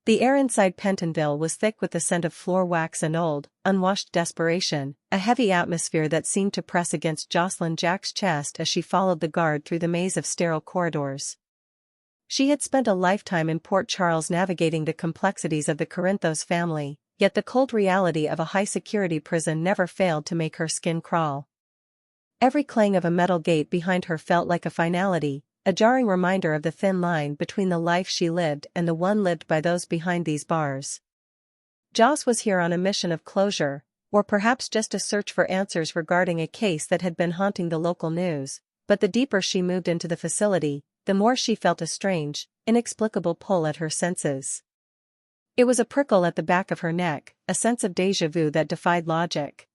The air inside Pentonville was thick with the scent of floor wax and old, unwashed desperation, a heavy atmosphere that seemed to press against Josslyn Jack's chest as she followed the guard through the maze of sterile corridors. She had spent a lifetime in Port Charles navigating the complexities of the Corinthos family, yet the cold reality of a high-security prison never failed to make her skin crawl. Every clang of a metal gate behind her felt like a finality, a jarring reminder of the thin line between the life she lived and the one lived by those behind these bars. Joss was here on a mission of closure, or perhaps just a search for answers regarding a case that had been haunting the local news, but the deeper she moved into the facility, the more she felt a strange, inexplicable pull at her senses. It was a prickle at the back of her neck, a sense of déjà vu that defied logic.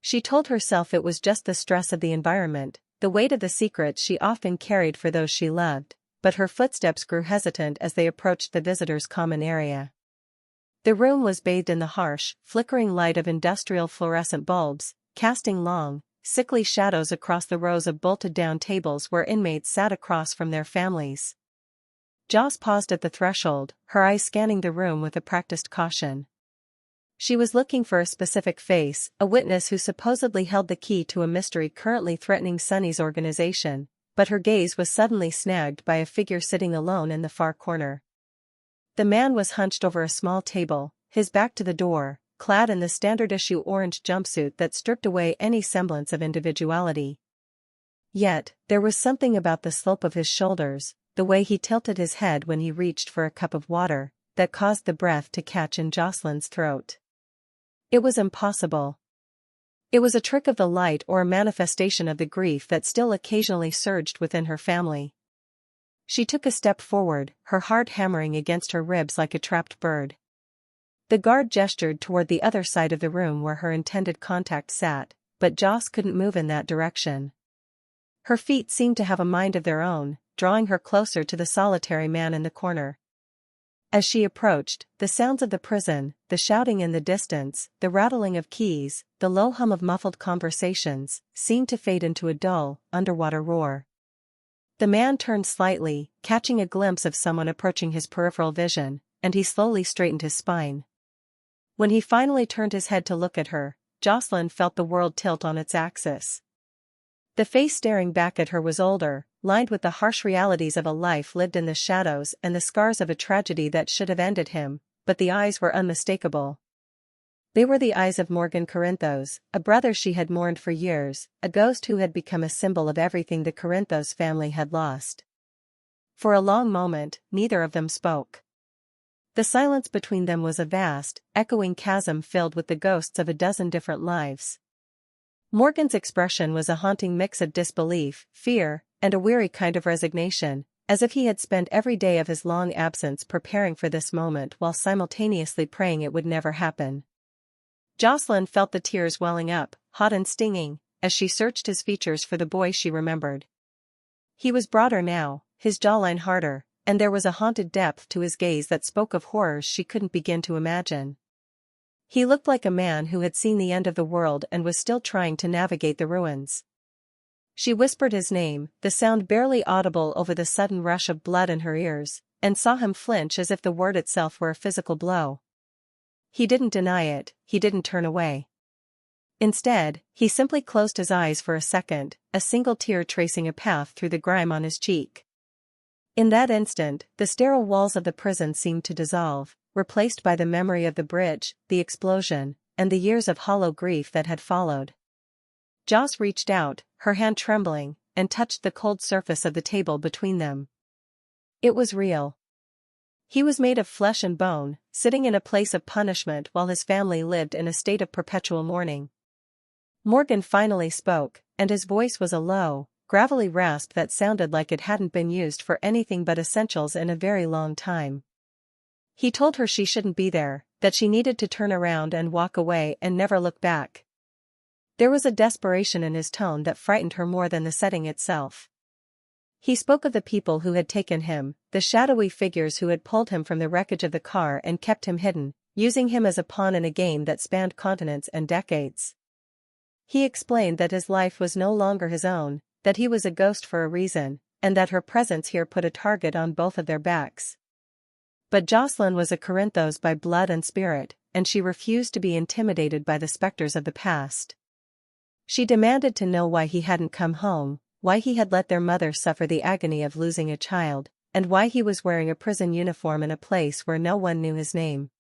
She told herself it was just the stress of the environment, the weight of the secrets she often carried for those she loved, but her footsteps grew hesitant as they approached the visitors' common area. The room was bathed in the harsh, flickering light of industrial fluorescent bulbs, casting long, sickly shadows across the rows of bolted-down tables where inmates sat across from their families. Joss paused at the threshold, her eyes scanning the room with a practiced caution. She was looking for a specific face, a witness who supposedly held the key to a mystery currently threatening Sonny's organization, but her gaze was suddenly snagged by a figure sitting alone in the far corner. The man was hunched over a small table, his back to the door, clad in the standard-issue orange jumpsuit that stripped away any semblance of individuality. Yet, there was something about the slope of his shoulders, the way he tilted his head when he reached for a cup of water, that caused the breath to catch in Josslyn's throat. It was impossible. It was a trick of the light or a manifestation of the grief that still occasionally surged within her family. She took a step forward, her heart hammering against her ribs like a trapped bird. The guard gestured toward the other side of the room where her intended contact sat, but Joss couldn't move in that direction. Her feet seemed to have a mind of their own, drawing her closer to the solitary man in the corner. As she approached, the sounds of the prison, the shouting in the distance, the rattling of keys, the low hum of muffled conversations, seemed to fade into a dull, underwater roar. The man turned slightly, catching a glimpse of someone approaching his peripheral vision, and he slowly straightened his spine. When he finally turned his head to look at her, Josslyn felt the world tilt on its axis. The face staring back at her was older, lined with the harsh realities of a life lived in the shadows and the scars of a tragedy that should have ended him, but the eyes were unmistakable. They were the eyes of Morgan Corinthos, a brother she had mourned for years, a ghost who had become a symbol of everything the Corinthos family had lost. For a long moment, neither of them spoke. The silence between them was a vast, echoing chasm filled with the ghosts of a dozen different lives. Morgan's expression was a haunting mix of disbelief, fear, and a weary kind of resignation, as if he had spent every day of his long absence preparing for this moment while simultaneously praying it would never happen. Josslyn felt the tears welling up, hot and stinging, as she searched his features for the boy she remembered. He was broader now, his jawline harder, and there was a haunted depth to his gaze that spoke of horrors she couldn't begin to imagine. He looked like a man who had seen the end of the world and was still trying to navigate the ruins. She whispered his name, the sound barely audible over the sudden rush of blood in her ears, and saw him flinch as if the word itself were a physical blow. He didn't deny it, he didn't turn away. Instead, he simply closed his eyes for a second, a single tear tracing a path through the grime on his cheek. In that instant, the sterile walls of the prison seemed to dissolve, replaced by the memory of the bridge, the explosion, and the years of hollow grief that had followed. Joss reached out, her hand trembling, and touched the cold surface of the table between them. It was real. He was made of flesh and bone, sitting in a place of punishment while his family lived in a state of perpetual mourning. Morgan finally spoke, and his voice was a low, gravelly rasp that sounded like it hadn't been used for anything but essentials in a very long time. He told her she shouldn't be there, that she needed to turn around and walk away and never look back. There was a desperation in his tone that frightened her more than the setting itself. He spoke of the people who had taken him, the shadowy figures who had pulled him from the wreckage of the car and kept him hidden, using him as a pawn in a game that spanned continents and decades. He explained that his life was no longer his own, that he was a ghost for a reason, and that her presence here put a target on both of their backs. But Josslyn was a Corinthos by blood and spirit, and she refused to be intimidated by the specters of the past. She demanded to know why he hadn't come home, why he had let their mother suffer the agony of losing a child, and why he was wearing a prison uniform in a place where no one knew his name.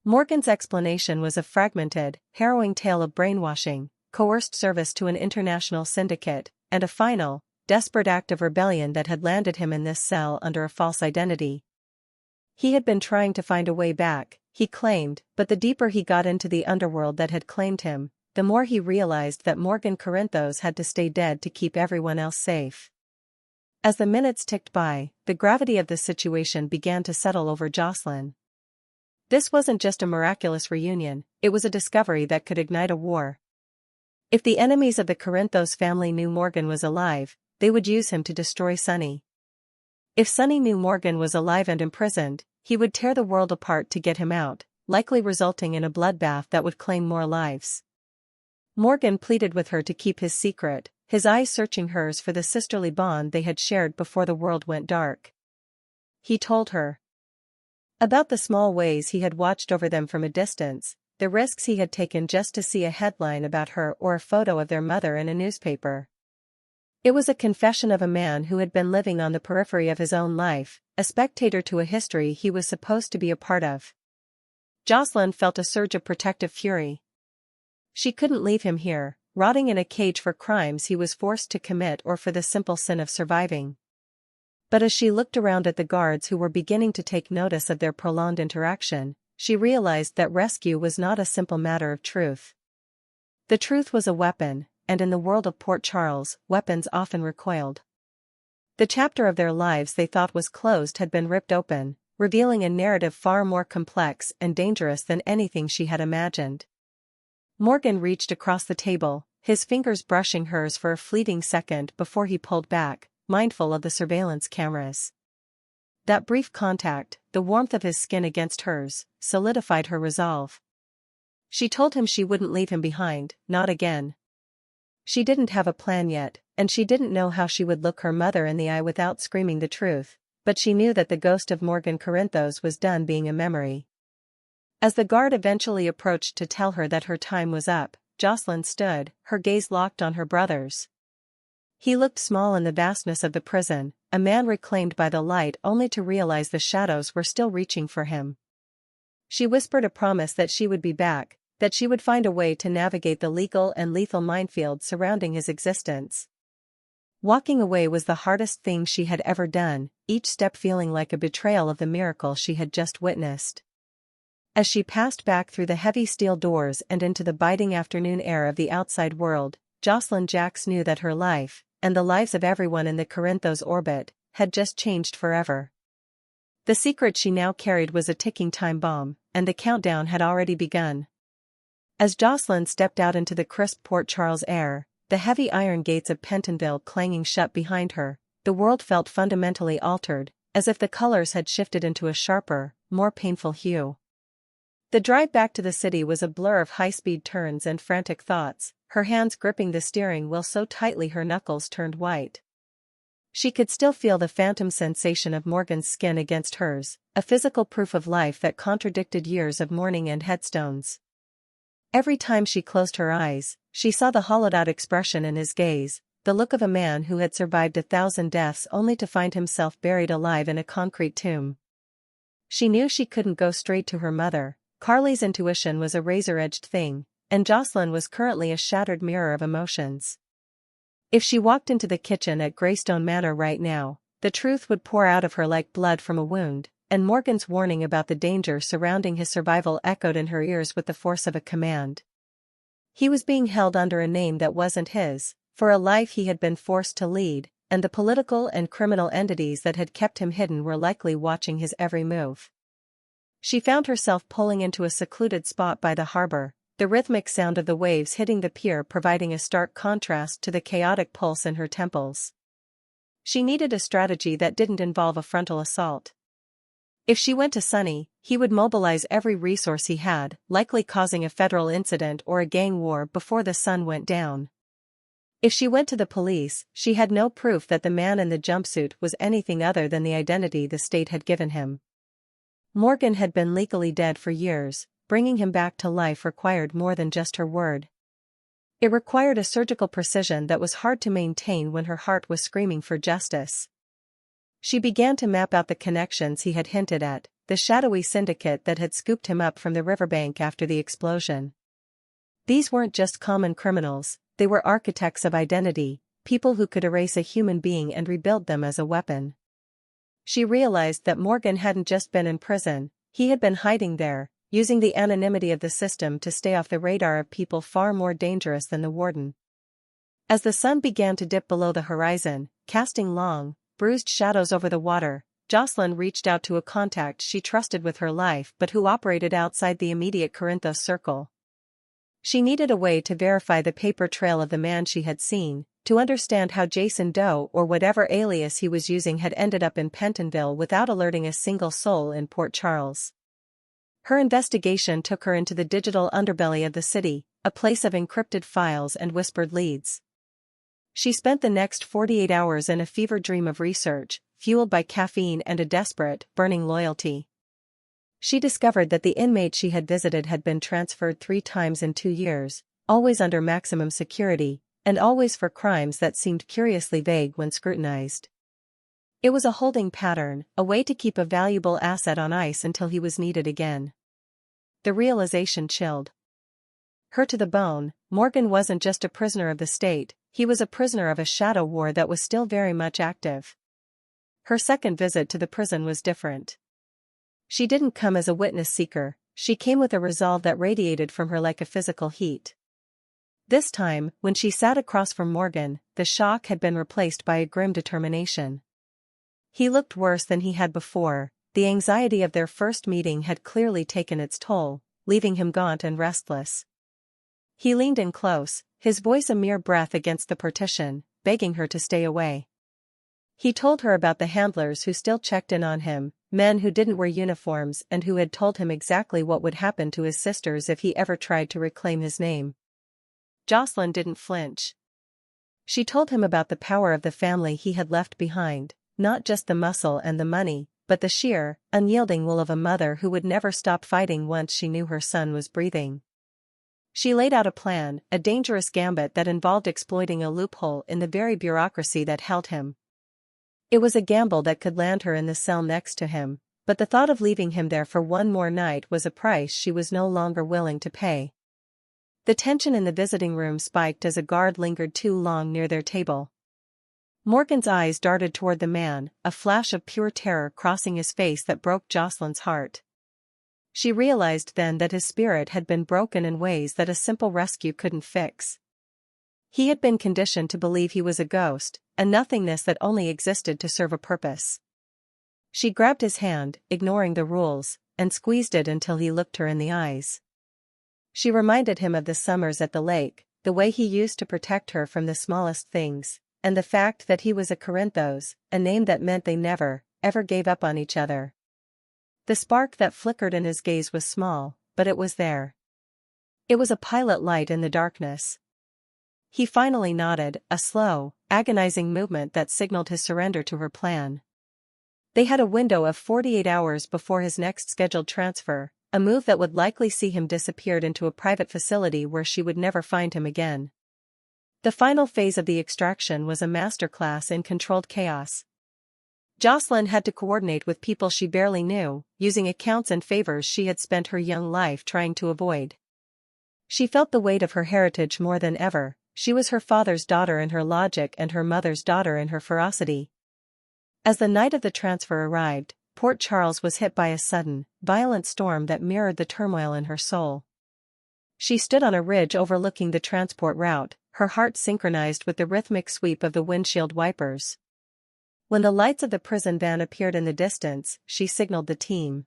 Morgan's explanation was a fragmented, harrowing tale of brainwashing, coerced service to an international syndicate, and a final, desperate act of rebellion that had landed him in this cell under a false identity. He had been trying to find a way back, he claimed, but the deeper he got into the underworld that had claimed him, the more he realized that Morgan Corinthos had to stay dead to keep everyone else safe. As the minutes ticked by, the gravity of the situation began to settle over Josslyn. This wasn't just a miraculous reunion, it was a discovery that could ignite a war. If the enemies of the Corinthos family knew Morgan was alive, they would use him to destroy Sonny. If Sonny knew Morgan was alive and imprisoned, he would tear the world apart to get him out, likely resulting in a bloodbath that would claim more lives. Morgan pleaded with her to keep his secret, his eyes searching hers for the sisterly bond they had shared before the world went dark. He told her about the small ways he had watched over them from a distance, the risks he had taken just to see a headline about her or a photo of their mother in a newspaper. It was a confession of a man who had been living on the periphery of his own life, a spectator to a history he was supposed to be a part of. Josslyn felt a surge of protective fury. She couldn't leave him here, rotting in a cage for crimes he was forced to commit or for the simple sin of surviving. But as she looked around at the guards who were beginning to take notice of their prolonged interaction, she realized that rescue was not a simple matter of truth. The truth was a weapon, and in the world of Port Charles, weapons often recoiled. The chapter of their lives they thought was closed had been ripped open, revealing a narrative far more complex and dangerous than anything she had imagined. Morgan reached across the table, his fingers brushing hers for a fleeting second before he pulled back, mindful of the surveillance cameras. That brief contact, the warmth of his skin against hers, solidified her resolve. She told him she wouldn't leave him behind, not again. She didn't have a plan yet, and she didn't know how she would look her mother in the eye without screaming the truth, but she knew that the ghost of Morgan Corinthos was done being a memory. As the guard eventually approached to tell her that her time was up, Josslyn stood, her gaze locked on her brother's. He looked small in the vastness of the prison, a man reclaimed by the light only to realize the shadows were still reaching for him. She whispered a promise that she would be back, that she would find a way to navigate the legal and lethal minefield surrounding his existence. Walking away was the hardest thing she had ever done, each step feeling like a betrayal of the miracle she had just witnessed. As she passed back through the heavy steel doors and into the biting afternoon air of the outside world, Josslyn Jacks knew that her life, and the lives of everyone in the Corinthos orbit, had just changed forever. The secret she now carried was a ticking time bomb, and the countdown had already begun. As Josslyn stepped out into the crisp Port Charles air, the heavy iron gates of Pentonville clanging shut behind her, the world felt fundamentally altered, as if the colors had shifted into a sharper, more painful hue. The drive back to the city was a blur of high-speed turns and frantic thoughts, her hands gripping the steering wheel so tightly her knuckles turned white. She could still feel the phantom sensation of Morgan's skin against hers, a physical proof of life that contradicted years of mourning and headstones. Every time she closed her eyes, she saw the hollowed-out expression in his gaze, the look of a man who had survived 1,000 deaths only to find himself buried alive in a concrete tomb. She knew she couldn't go straight to her mother. Carly's intuition was a razor-edged thing, and Josslyn was currently a shattered mirror of emotions. If she walked into the kitchen at Greystone Manor right now, the truth would pour out of her like blood from a wound, and Morgan's warning about the danger surrounding his survival echoed in her ears with the force of a command. He was being held under a name that wasn't his, for a life he had been forced to lead, and the political and criminal entities that had kept him hidden were likely watching his every move. She found herself pulling into a secluded spot by the harbor, the rhythmic sound of the waves hitting the pier providing a stark contrast to the chaotic pulse in her temples. She needed a strategy that didn't involve a frontal assault. If she went to Sonny, he would mobilize every resource he had, likely causing a federal incident or a gang war before the sun went down. If she went to the police, she had no proof that the man in the jumpsuit was anything other than the identity the state had given him. Morgan had been legally dead for years. Bringing him back to life required more than just her word. It required a surgical precision that was hard to maintain when her heart was screaming for justice. She began to map out the connections he had hinted at, the shadowy syndicate that had scooped him up from the riverbank after the explosion. These weren't just common criminals, they were architects of identity, people who could erase a human being and rebuild them as a weapon. She realized that Morgan hadn't just been in prison, he had been hiding there, using the anonymity of the system to stay off the radar of people far more dangerous than the warden. As the sun began to dip below the horizon, casting long, bruised shadows over the water, Josslyn reached out to a contact she trusted with her life but who operated outside the immediate Corinthos circle. She needed a way to verify the paper trail of the man she had seen, to understand how Jason Doe or whatever alias he was using had ended up in Pentonville without alerting a single soul in Port Charles. Her investigation took her into the digital underbelly of the city, a place of encrypted files and whispered leads. She spent the next 48 hours in a fever dream of research, fueled by caffeine and a desperate, burning loyalty. She discovered that the inmate she had visited had been transferred 3 times in 2 years, always under maximum security, and always for crimes that seemed curiously vague when scrutinized. It was a holding pattern, a way to keep a valuable asset on ice until he was needed again. The realization chilled her to the bone. Morgan wasn't just a prisoner of the state, he was a prisoner of a shadow war that was still very much active. Her second visit to the prison was different. She didn't come as a witness seeker, she came with a resolve that radiated from her like a physical heat. This time, when she sat across from Morgan, the shock had been replaced by a grim determination. He looked worse than he had before, the anxiety of their first meeting had clearly taken its toll, leaving him gaunt and restless. He leaned in close, his voice a mere breath against the partition, begging her to stay away. He told her about the handlers who still checked in on him, men who didn't wear uniforms and who had told him exactly what would happen to his sisters if he ever tried to reclaim his name. Josslyn didn't flinch. She told him about the power of the family he had left behind, not just the muscle and the money, but the sheer, unyielding will of a mother who would never stop fighting once she knew her son was breathing. She laid out a plan, a dangerous gambit that involved exploiting a loophole in the very bureaucracy that held him. It was a gamble that could land her in the cell next to him, but the thought of leaving him there for one more night was a price she was no longer willing to pay. The tension in the visiting room spiked as a guard lingered too long near their table. Morgan's eyes darted toward the man, a flash of pure terror crossing his face that broke Josslyn's heart. She realized then that his spirit had been broken in ways that a simple rescue couldn't fix. He had been conditioned to believe he was a ghost, a nothingness that only existed to serve a purpose. She grabbed his hand, ignoring the rules, and squeezed it until he looked her in the eyes. She reminded him of the summers at the lake, the way he used to protect her from the smallest things, and the fact that he was a Corinthos, a name that meant they never, ever gave up on each other. The spark that flickered in his gaze was small, but it was there. It was a pilot light in the darkness. He finally nodded, a slow, agonizing movement that signaled his surrender to her plan. They had a window of 48 hours before his next scheduled transfer, a move that would likely see him disappeared into a private facility where she would never find him again. The final phase of the extraction was a masterclass in controlled chaos. Josslyn had to coordinate with people she barely knew, using accounts and favors she had spent her young life trying to avoid. She felt the weight of her heritage more than ever. She was her father's daughter in her logic and her mother's daughter in her ferocity. As the night of the transfer arrived, Port Charles was hit by a sudden, violent storm that mirrored the turmoil in her soul. She stood on a ridge overlooking the transport route, her heart synchronized with the rhythmic sweep of the windshield wipers. When the lights of the prison van appeared in the distance, she signaled the team.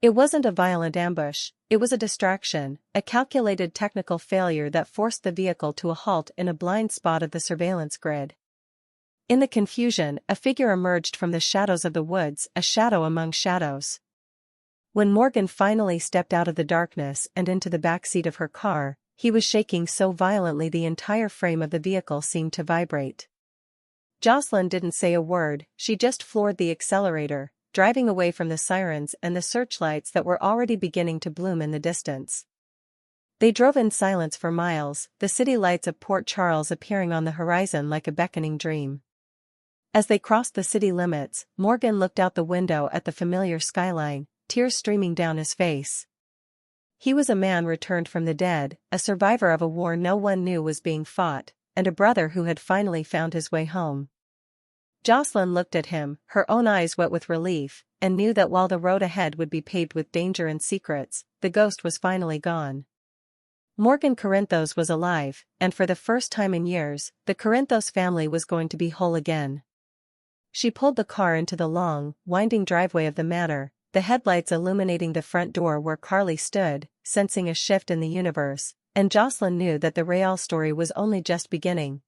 It wasn't a violent ambush, it was a distraction, a calculated technical failure that forced the vehicle to a halt in a blind spot of the surveillance grid. In the confusion, a figure emerged from the shadows of the woods, a shadow among shadows. When Morgan finally stepped out of the darkness and into the back seat of her car, he was shaking so violently the entire frame of the vehicle seemed to vibrate. Josslyn didn't say a word, she just floored the accelerator, driving away from the sirens and the searchlights that were already beginning to bloom in the distance. They drove in silence for miles, the city lights of Port Charles appearing on the horizon like a beckoning dream. As they crossed the city limits, Morgan looked out the window at the familiar skyline, tears streaming down his face. He was a man returned from the dead, a survivor of a war no one knew was being fought, and a brother who had finally found his way home. Josslyn looked at him, her own eyes wet with relief, and knew that while the road ahead would be paved with danger and secrets, the ghost was finally gone. Morgan Corinthos was alive, and for the first time in years, the Corinthos family was going to be whole again. She pulled the car into the long, winding driveway of the manor, the headlights illuminating the front door where Carly stood, sensing a shift in the universe, and Josslyn knew that the Real story was only just beginning.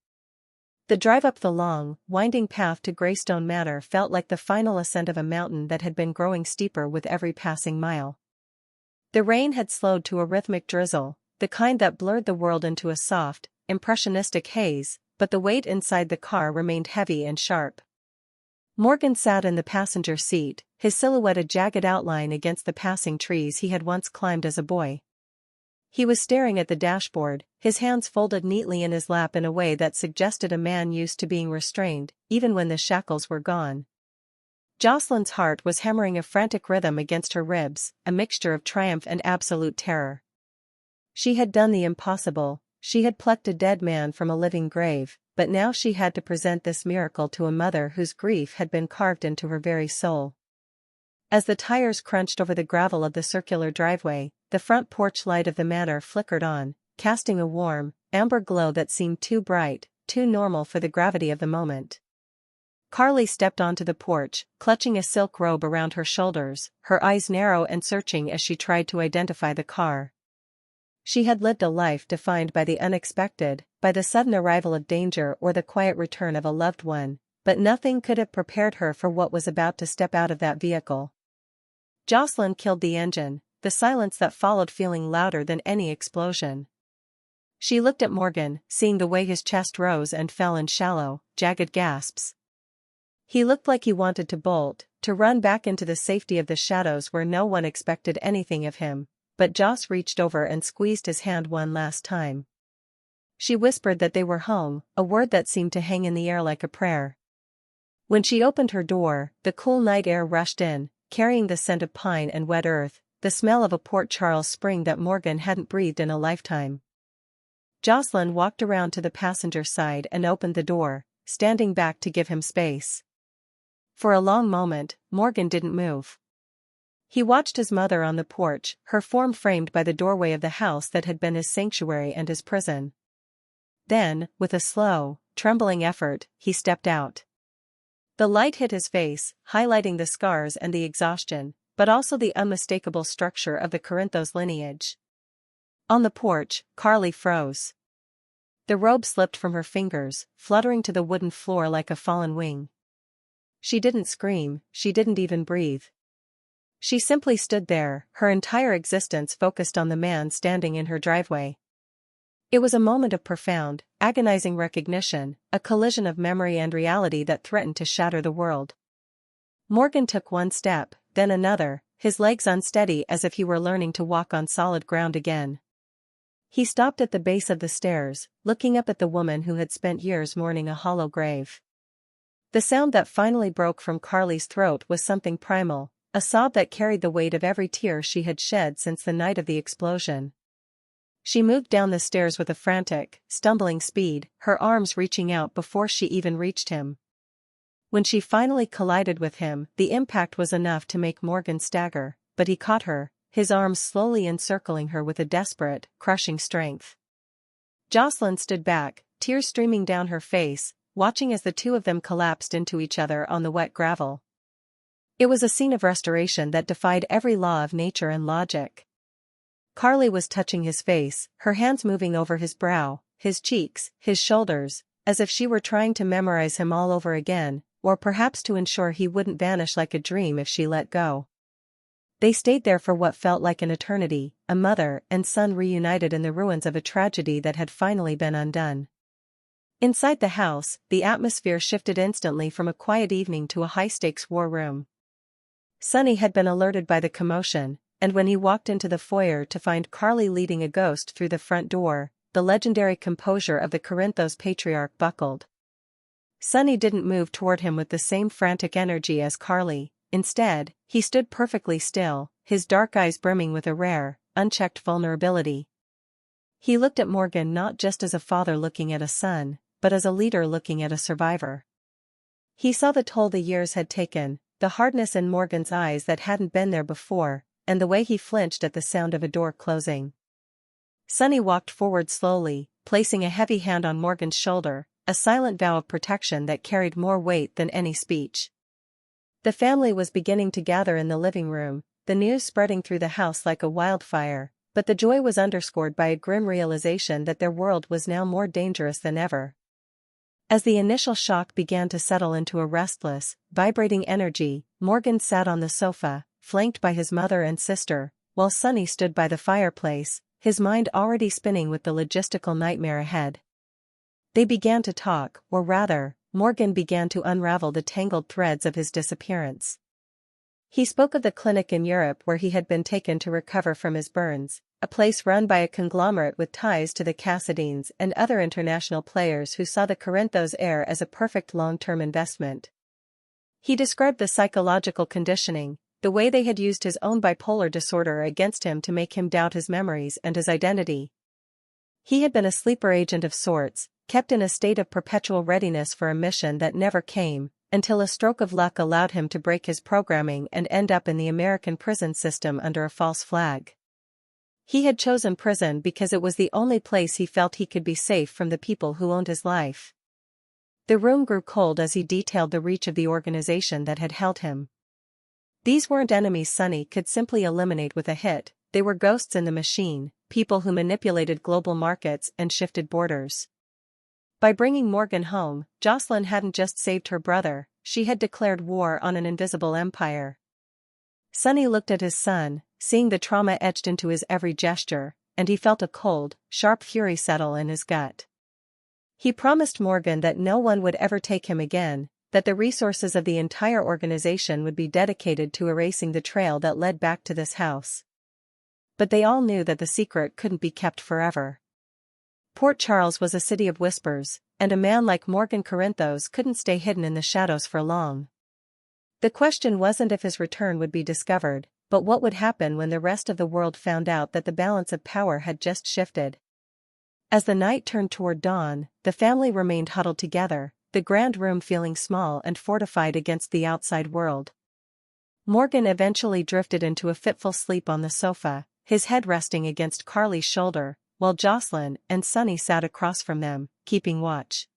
The drive up the long, winding path to Greystone Manor felt like the final ascent of a mountain that had been growing steeper with every passing mile. The rain had slowed to a rhythmic drizzle, the kind that blurred the world into a soft, impressionistic haze, but the weight inside the car remained heavy and sharp. Morgan sat in the passenger seat, his silhouette a jagged outline against the passing trees he had once climbed as a boy. He was staring at the dashboard, his hands folded neatly in his lap in a way that suggested a man used to being restrained, even when the shackles were gone. Josslyn's heart was hammering a frantic rhythm against her ribs, a mixture of triumph and absolute terror. She had done the impossible, she had plucked a dead man from a living grave, but now she had to present this miracle to a mother whose grief had been carved into her very soul. As the tires crunched over the gravel of the circular driveway, the front porch light of the manor flickered on, casting a warm, amber glow that seemed too bright, too normal for the gravity of the moment. Carly stepped onto the porch, clutching a silk robe around her shoulders, her eyes narrow and searching as she tried to identify the car. She had lived a life defined by the unexpected, by the sudden arrival of danger or the quiet return of a loved one, but nothing could have prepared her for what was about to step out of that vehicle. Josslyn killed the engine, the silence that followed feeling louder than any explosion. She looked at Morgan, seeing the way his chest rose and fell in shallow, jagged gasps. He looked like he wanted to bolt, to run back into the safety of the shadows where no one expected anything of him, but Joss reached over and squeezed his hand one last time. She whispered that they were home, a word that seemed to hang in the air like a prayer. When she opened her door, the cool night air rushed in, carrying the scent of pine and wet earth, the smell of a Port Charles spring that Morgan hadn't breathed in a lifetime. Josslyn walked around to the passenger side and opened the door, standing back to give him space. For a long moment, Morgan didn't move. He watched his mother on the porch, her form framed by the doorway of the house that had been his sanctuary and his prison. Then, with a slow, trembling effort, he stepped out. The light hit his face, highlighting the scars and the exhaustion, but also the unmistakable structure of the Corinthos lineage. On the porch, Carly froze. The robe slipped from her fingers, fluttering to the wooden floor like a fallen wing. She didn't scream, she didn't even breathe. She simply stood there, her entire existence focused on the man standing in her driveway. It was a moment of profound, agonizing recognition, a collision of memory and reality that threatened to shatter the world. Morgan took one step, then another, his legs unsteady as if he were learning to walk on solid ground again. He stopped at the base of the stairs, looking up at the woman who had spent years mourning a hollow grave. The sound that finally broke from Carly's throat was something primal, a sob that carried the weight of every tear she had shed since the night of the explosion. She moved down the stairs with a frantic, stumbling speed, her arms reaching out before she even reached him. When she finally collided with him, the impact was enough to make Morgan stagger, but he caught her, his arms slowly encircling her with a desperate, crushing strength. Josslyn stood back, tears streaming down her face, watching as the two of them collapsed into each other on the wet gravel. It was a scene of restoration that defied every law of nature and logic. Carly was touching his face, her hands moving over his brow, his cheeks, his shoulders, as if she were trying to memorize him all over again, or perhaps to ensure he wouldn't vanish like a dream if she let go. They stayed there for what felt like an eternity, a mother and son reunited in the ruins of a tragedy that had finally been undone. Inside the house, the atmosphere shifted instantly from a quiet evening to a high-stakes war room. Sonny had been alerted by the commotion, and when he walked into the foyer to find Carly leading a ghost through the front door, the legendary composure of the Corinthos patriarch buckled. Sonny didn't move toward him with the same frantic energy as Carly. Instead, he stood perfectly still, his dark eyes brimming with a rare, unchecked vulnerability. He looked at Morgan not just as a father looking at a son, but as a leader looking at a survivor. He saw the toll the years had taken, the hardness in Morgan's eyes that hadn't been there before, and the way he flinched at the sound of a door closing. Sonny walked forward slowly, placing a heavy hand on Morgan's shoulder, a silent vow of protection that carried more weight than any speech. The family was beginning to gather in the living room, the news spreading through the house like a wildfire, but the joy was underscored by a grim realization that their world was now more dangerous than ever. As the initial shock began to settle into a restless, vibrating energy, Morgan sat on the sofa, flanked by his mother and sister, while Sonny stood by the fireplace, his mind already spinning with the logistical nightmare ahead. They began to talk, or rather, Morgan began to unravel the tangled threads of his disappearance. He spoke of the clinic in Europe where he had been taken to recover from his burns, a place run by a conglomerate with ties to the Cassidines and other international players who saw the Corinthos heir as a perfect long-term investment. He described the psychological conditioning, the way they had used his own bipolar disorder against him to make him doubt his memories and his identity. He had been a sleeper agent of sorts, kept in a state of perpetual readiness for a mission that never came, until a stroke of luck allowed him to break his programming and end up in the American prison system under a false flag. He had chosen prison because it was the only place he felt he could be safe from the people who owned his life. The room grew cold as he detailed the reach of the organization that had held him. These weren't enemies Sonny could simply eliminate with a hit, they were ghosts in the machine, people who manipulated global markets and shifted borders. By bringing Morgan home, Josslyn hadn't just saved her brother, she had declared war on an invisible empire. Sonny looked at his son, seeing the trauma etched into his every gesture, and he felt a cold, sharp fury settle in his gut. He promised Morgan that no one would ever take him again, that the resources of the entire organization would be dedicated to erasing the trail that led back to this house. But they all knew that the secret couldn't be kept forever. Port Charles was a city of whispers, and a man like Morgan Corinthos couldn't stay hidden in the shadows for long. The question wasn't if his return would be discovered, but what would happen when the rest of the world found out that the balance of power had just shifted. As the night turned toward dawn, the family remained huddled together, the grand room feeling small and fortified against the outside world. Morgan eventually drifted into a fitful sleep on the sofa, his head resting against Carly's shoulder, while Josslyn and Sonny sat across from them, keeping watch.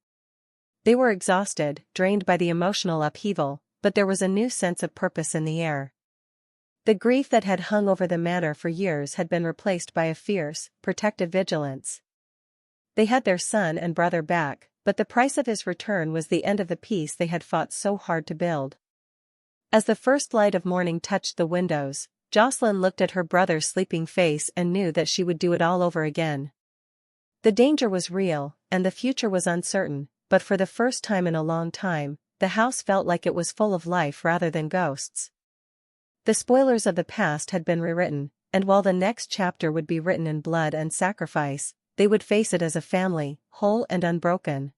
They were exhausted, drained by the emotional upheaval, but there was a new sense of purpose in the air. The grief that had hung over the manor for years had been replaced by a fierce, protective vigilance. They had their son and brother back, but the price of his return was the end of the peace they had fought so hard to build. As the first light of morning touched the windows, Josslyn looked at her brother's sleeping face and knew that she would do it all over again. The danger was real, and the future was uncertain, but for the first time in a long time, the house felt like it was full of life rather than ghosts. The spoilers of the past had been rewritten, and while the next chapter would be written in blood and sacrifice, they would face it as a family, whole and unbroken.